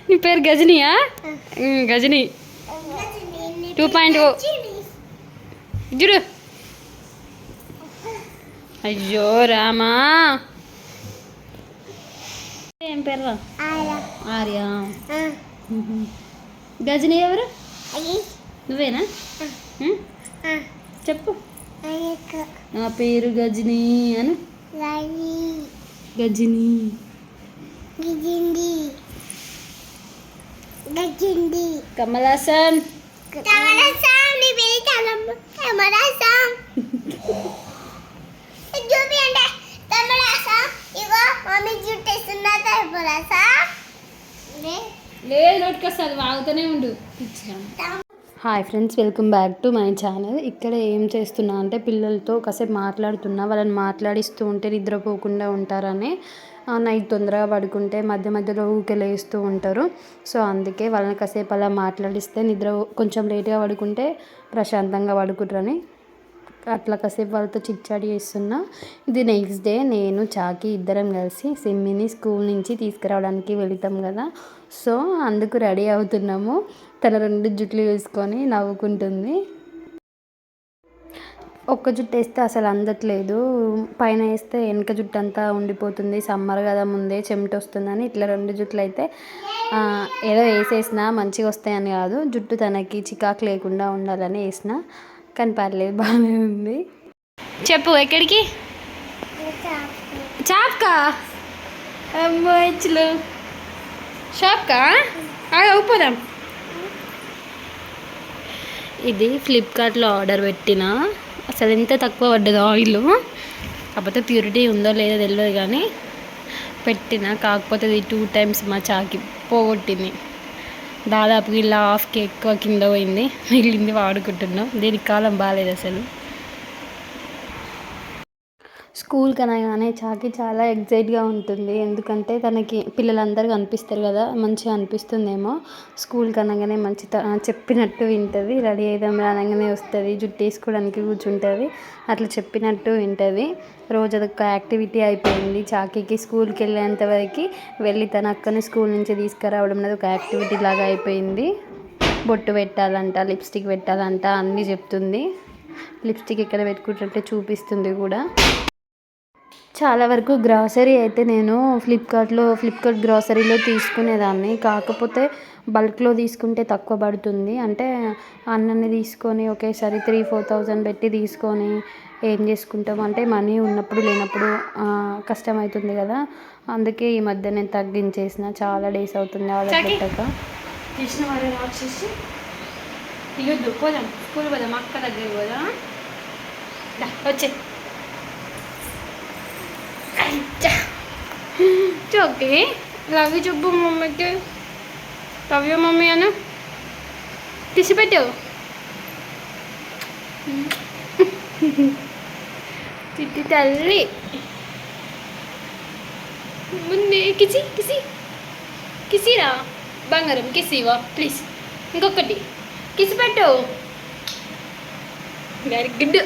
నీ పేరు గజనియా? గజని 2.0 చూడు. అయ్యో రామా, ఏం పేరు? ఆర్య. గజని ఎవరు? నువ్వేనా? చెప్పు. నా పేరు గజని అను. గజని కమలాసన్. లేదు నోటికి వస్తుంది, వాగుతూనే ఉండు. Hi friends, welcome back to my channel. ఇక్కడ ఏం చేస్తున్నా అంటే పిల్లలతో కాసేపు మాట్లాడుతున్నా. వాళ్ళని మాట్లాడిస్తూ ఉంటే నిద్రపోకుండా ఉంటారని. నైట్ తొందరగా పడుకుంటే మధ్య మధ్యలో ఊరికే లేస్తూ ఉంటారు. సో అందుకే వాళ్ళని కాసేపు అలా మాట్లాడిస్తే నిద్ర కొంచెం లేట్గా పడుకుంటే ప్రశాంతంగా పడుకుంటారని అట్లా కాసేపు వాళ్ళతో చిట్చాట్ చేస్తున్నా. ఇది నెక్స్ట్ డే నేను చాకి ఇద్దరం కలిసి సిమ్మిని స్కూల్ నుంచి తీసుకురావడానికి వెళతాం కదా. సో అందుకు రెడీ అవుతున్నాము. తన 2 జుట్లు వేసుకొని నవ్వుకుంటుంది. ఒక్క జుట్టు వేస్తే అసలు అందట్లేదు, పైన వేస్తే వెనక జుట్టు అంతా ఉండిపోతుంది. సమ్మర్ కదా, ముందే చెమట వస్తుందని ఇట్లా 2 జుట్లు అయితే ఏదో వేసేసిన మంచిగా వస్తాయని కాదు, జుట్టు తనకి చికాకు లేకుండా ఉండాలని వేసిన. కానీ పర్లేదు, బాగానే ఉంది. చెప్పు, ఎక్కడికి? షాప్కా? అమ్మాయిలు షాప్కా? అయిపోదాం. ఇది ఫ్లిప్కార్ట్లో ఆర్డర్ పెట్టిన. అసలు ఎంత తక్కువ పడ్డది ఆయిల్. కాకపోతే ప్యూరిటీ ఉందో లేదో తెలియదు కానీ పెట్టిన. కాకపోతే ఇది 2 టైమ్స్ మా చాకి పోగొట్టింది. దాదాపు ఇలా హాఫ్కి ఎక్కువ కింద పోయింది, మిగిలింది వాడుకుంటున్నాం. దీనికి కాలం బాగాలేదు అసలు. స్కూల్కి అనగానే చాకి చాలా ఎగ్జైట్గా ఉంటుంది. ఎందుకంటే తనకి పిల్లలందరూ కనిపిస్తారు కదా, మంచిగా అనిపిస్తుందేమో. స్కూల్కి అనగానే మంచి చెప్పినట్టు వింటుంది. రెడీ అయిదాం అనగానే వస్తుంది, జుట్టు వేసుకోవడానికి కూర్చుంటుంది. అట్లా చెప్పినట్టు వింటుంది. రోజు అదొక యాక్టివిటీ అయిపోయింది చాకీకి. స్కూల్కి వెళ్ళేంత వరకు వెళ్ళి తన అక్కని స్కూల్ నుంచి తీసుకురావడం అనేది ఒక యాక్టివిటీ లాగా అయిపోయింది. బొట్టు పెట్టాలంట, లిప్స్టిక్ పెట్టాలంట అన్నీ చెప్తుంది. లిప్స్టిక్ ఎక్కడ పెట్టుకుంటుంటే చూపిస్తుంది కూడా. చాలా వరకు గ్రాసరీ అయితే నేను ఫ్లిప్కార్ట్ గ్రాసరీలో తీసుకునేదాన్ని. కాకపోతే బల్క్లో తీసుకుంటే తక్కువ పడుతుంది. అంటే అన్నీ తీసుకొని ఒకేసారి 3-4 thousand పెట్టి తీసుకొని ఏం చేసుకుంటాం అంటే మనీ ఉన్నప్పుడు లేనప్పుడు కష్టమవుతుంది కదా. అందుకే ఈ మధ్య నేను తగ్గించేసిన. చాలా డేస్ అవుతుంది ఆర్డర్ పెట్టాక. తీసిన వారు వచ్చేసి ఇవ్వద్దు, పోదాం స్కూల్ పోదాం, అక్క దగ్గర పోదాం. వచ్చే ఓకే. లవ్ యూ చెప్పు మమ్మీకి. లవ్ యూ మమ్మీ అను. తీసి పెట్టావు చిట్టి తల్లి. ముందు కిసి కిసి కిసిరా బంగారం, కిసివా ప్లీజ్. ఇంకొకటి కిసి పెట్టు. Very good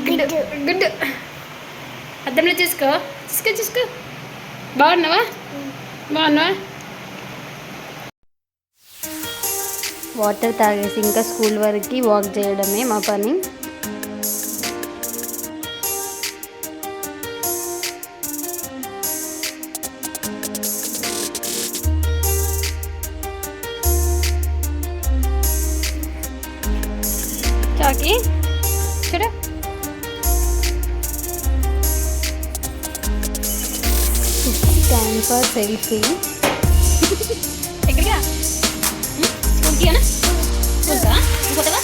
good good. అద్దంలో చూసుకో చూసుకో చూసుకో. బాగున్నావా? బాగున్నావా? వాటర్ తాగేసి ఇంకా స్కూల్ వరకు వాక్ చేయడమే మా పని. చాకి చూడ, టైం ఫర్ సెల్ఫీ. ఎక్కడికా? స్కూల్కినా? స్కూల్కా? ఇంకోటవా?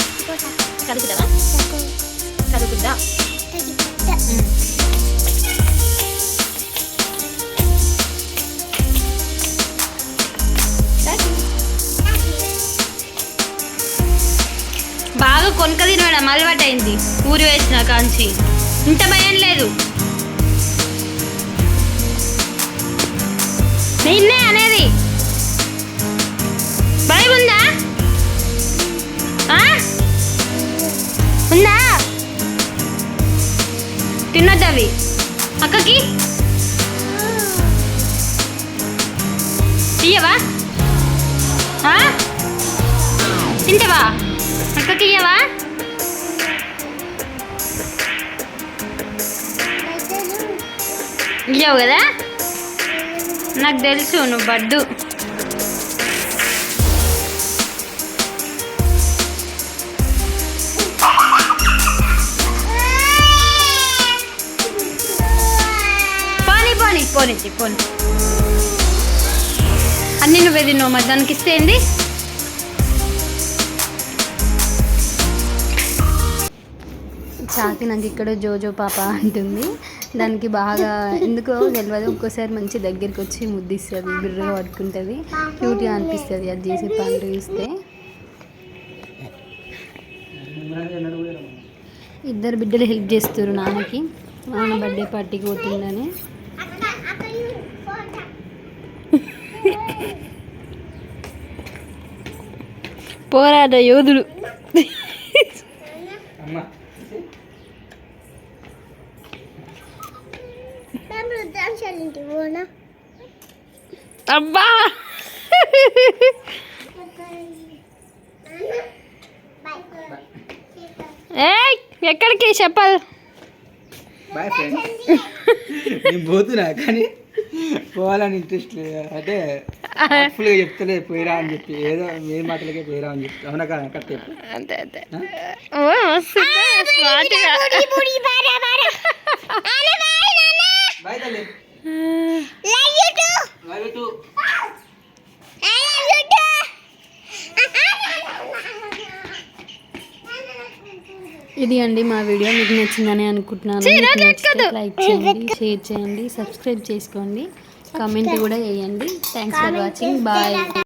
చదువుకుంటావా? చదువుకుంటా. బాగా కొనుక తినడం అలవాటైంది. ఊరి వేసిన కాంచి ఇంత భయం లేదు. నిన్నే అనేది భయం ఉందా? ఉందా? తినొద్దు అవి. అక్కకి ఇయ్యవా? తింటావా? అక్కకి ఇయ్యవా? ఇయ్యవు కదా, నాకు తెలుసు నువ్వు బడ్డు. పోనీ అన్నీ నువ్వే తిన్నావు, మరి దానికి ఇస్తే ఏంది? చాకి నాకు ఇక్కడ జోజో పాప అంటుంది. దానికి బాగా ఎందుకో తెలియదు, ఒక్కోసారి మంచి దగ్గరికి వచ్చి ముద్దిస్తుంది, బిర్రగా పట్టుకుంటుంది, క్యూట్గా అనిపిస్తుంది అది చేసే పనులు చూస్తే. ఇద్దరు బిడ్డలు హెల్ప్ చేస్తారు నాన్నకి, నాన్న బర్త్డే పార్టీకి పోతుందని. పోరాట యోధుడు. అబ్బా ఎక్కడికి చెప్పాలి? నేను పోతున్నా కానీ పోవాలని ఇంట్రెస్ట్ లేదు, అంటే ఫుల్గా చెప్తలే పోయిరా అని చెప్పి, ఏదో ఏ మాటలకే పోయిరా అని చెప్తా. అవునా కదా? కరెక్ట్. అంతే అంతే. బాయ్ తల్లి. ఇది అండి మా వీడియో, మీకు నచ్చిందని అనుకుంటున్నాను. లైక్ చేయండి, షేర్ చేయండి, సబ్స్క్రైబ్ చేసుకోండి, కామెంట్ కూడా చేయండి. Thanks for watching. బాయ్.